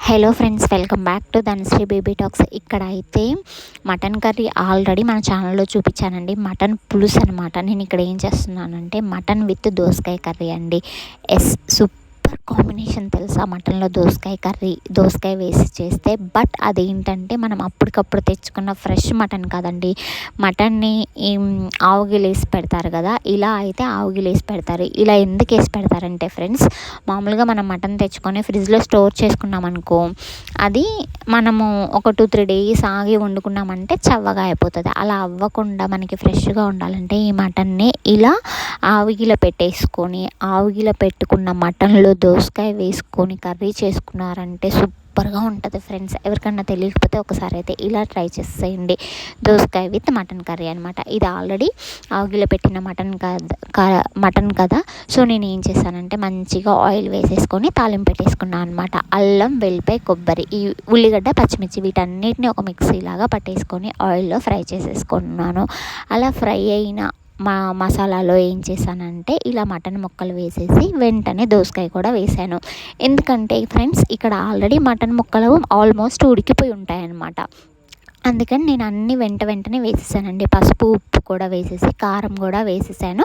Hello friends, welcome back to Dhanashree baby talks. ఇక్కడ అయితే mutton curry already మన ఛానల్లో చూపించానండి. మటన్ పులుసు అనమాట. నేను ఇక్కడ ఏం చేస్తున్నానంటే మటన్ విత్ దోసకాయ కర్రీ అండి. సూపర్ కాంబినేషన్ తెలుసా మటన్లో దోసకాయ కర్రీ. దోసకాయ వేసి చేస్తే, బట్ అదేంటంటే మనం అప్పటికప్పుడు తెచ్చుకున్న ఫ్రెష్ మటన్ కాదండి. మటన్ని ఆవుగిలేసి పెడతారు కదా, ఇలా అయితే ఆవుగిలేసి పెడతారు. ఇలా ఎందుకు వేసి పెడతారంటే ఫ్రెండ్స్, మామూలుగా మనం మటన్ తెచ్చుకొని ఫ్రిడ్జ్లో స్టోర్ చేసుకున్నాం అనుకో, అది మనము ఒక 2-3 డేస్ ఆగి వండుకున్నామంటే చవ్వగా అయిపోతుంది. అలా అవ్వకుండా మనకి ఫ్రెష్గా ఉండాలంటే ఈ మటన్ని ఇలా ఆవిగిల పెట్టేసుకొని, ఆవిగిల పెట్టుకున్న మటన్లో దోసకాయ వేసుకొని కర్రీ చేసుకున్నారంటే సూపర్గా ఉంటుంది ఫ్రెండ్స్. ఎవరికన్నా తెలియకపోతే ఒకసారి అయితే ఇలా ట్రై చేసేయండి. దోసకాయ విత్ మటన్ కర్రీ అనమాట. ఇది ఆల్రెడీ ఆవిగిలో పెట్టిన మటన్ కదా. సో నేను ఏం చేశానంటే మంచిగా ఆయిల్ వేసేసుకొని తాలింపు పెట్టేసుకున్నాను అనమాట. అల్లం, వెల్లిపాయ, కొబ్బరి, ఈ ఉల్లిగడ్డ, పచ్చిమిర్చి వీటన్నిటిని ఒక మిక్సీలాగా పట్టేసుకొని ఆయిల్లో ఫ్రై చేసేసుకున్నాను. అలా ఫ్రై అయిన మసాలాలో ఏం చేశానంటే ఇలా మటన్ ముక్కలు వేసేసి వెంటనే దోసకాయ కూడా వేసాను. ఎందుకంటే ఫ్రెండ్స్, ఇక్కడ ఆల్రెడీ మటన్ ముక్కలు ఆల్మోస్ట్ ఉడికిపోయి ఉంటాయన్నమాట. అందుకని నేను అన్నీ వెంటనే వేసేసానండి. పసుపు, ఉప్పు కూడా వేసేసి, కారం కూడా వేసేసాను.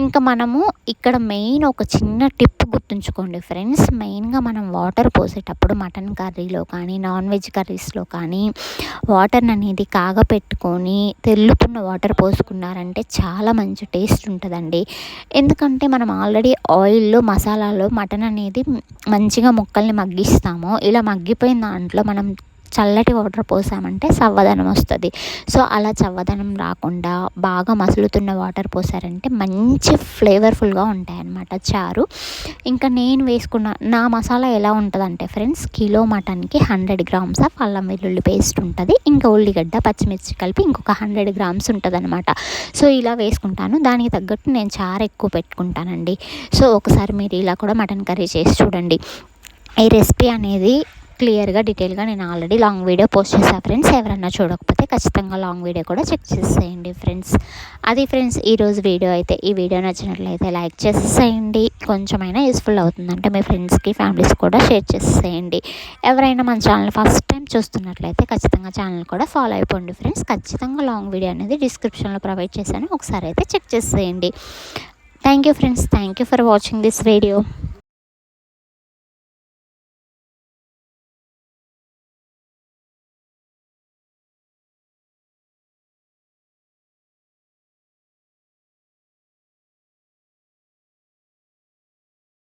ఇంకా మనము ఇక్కడ మెయిన్ ఒక చిన్న టిప్ గుర్తుంచుకోండి ఫ్రెండ్స్. మెయిన్గా మనం వాటర్ పోసేటప్పుడు మటన్ కర్రీలో కానీ నాన్ వెజ్ కర్రీస్లో కానీ వాటర్ అనేది కాగపెట్టుకొని తెల్లుతున్న వాటర్ పోసుకున్నారంటే చాలా మంచి టేస్ట్ ఉంటుందండి. ఎందుకంటే మనం ఆల్రెడీ ఆయిల్లో మసాలాలో మటన్ అనేది మంచిగా ముక్కల్ని మగ్గిస్తాము. ఇలా మగ్గిపోయిన దాంట్లో మనం చల్లటి వాటర్ పోసామంటే చవ్వదనం వస్తుంది. సో అలా చవ్వదనం రాకుండా బాగా మసులుతున్న వాటర్ పోసారంటే మంచి ఫ్లేవర్ఫుల్గా ఉంటాయన్నమాట చారు. ఇంకా నేను వేసుకున్న నా మసాలా ఎలా ఉంటుందంటే ఫ్రెండ్స్, కిలో మటన్కి 100 గ్రామ్స్ ఆఫ్ అల్లం వెల్లుల్లి పేస్ట్ ఉంటుంది. ఇంకా ఉల్లిగడ్డ, పచ్చిమిర్చి కలిపి ఇంకొక 100 గ్రామ్స్ ఉంటుంది అనమాట. సో ఇలా వేసుకుంటాను. దానికి తగ్గట్టు నేను చారు ఎక్కువ పెట్టుకుంటానండి. సో ఒకసారి మీరు ఇలా కూడా మటన్ కర్రీ చేసి చూడండి. ఈ రెసిపీ అనేది క్లియర్గా డీటెయిల్గా నేను ఆల్రెడీ లాంగ్ వీడియో పోస్ట్ చేశాను ఫ్రెండ్స్. ఎవరన్నా చూడకపోతే ఖచ్చితంగా లాంగ్ వీడియో కూడా చెక్ చేసేయండి ఫ్రెండ్స్. అది ఫ్రెండ్స్ ఈరోజు వీడియో అయితే. ఈ వీడియో నచ్చినట్లయితే లైక్ చేసేసేయండి. కొంచెమైనా యూస్ఫుల్ అవుతుందంటే మీ ఫ్రెండ్స్కి, ఫ్యామిలీస్ కూడా షేర్ చేసేయండి. ఎవరైనా మన ఛానల్ ఫస్ట్ టైం చూస్తున్నట్లయితే ఖచ్చితంగా ఛానల్ కూడా ఫాలో అయిపోండి ఫ్రెండ్స్. ఖచ్చితంగా లాంగ్ వీడియో అనేది డిస్క్రిప్షన్లో ప్రొవైడ్ చేశాను. ఒకసారి అయితే చెక్ చేసేయండి. Thank you friends. Thank you for watching this video.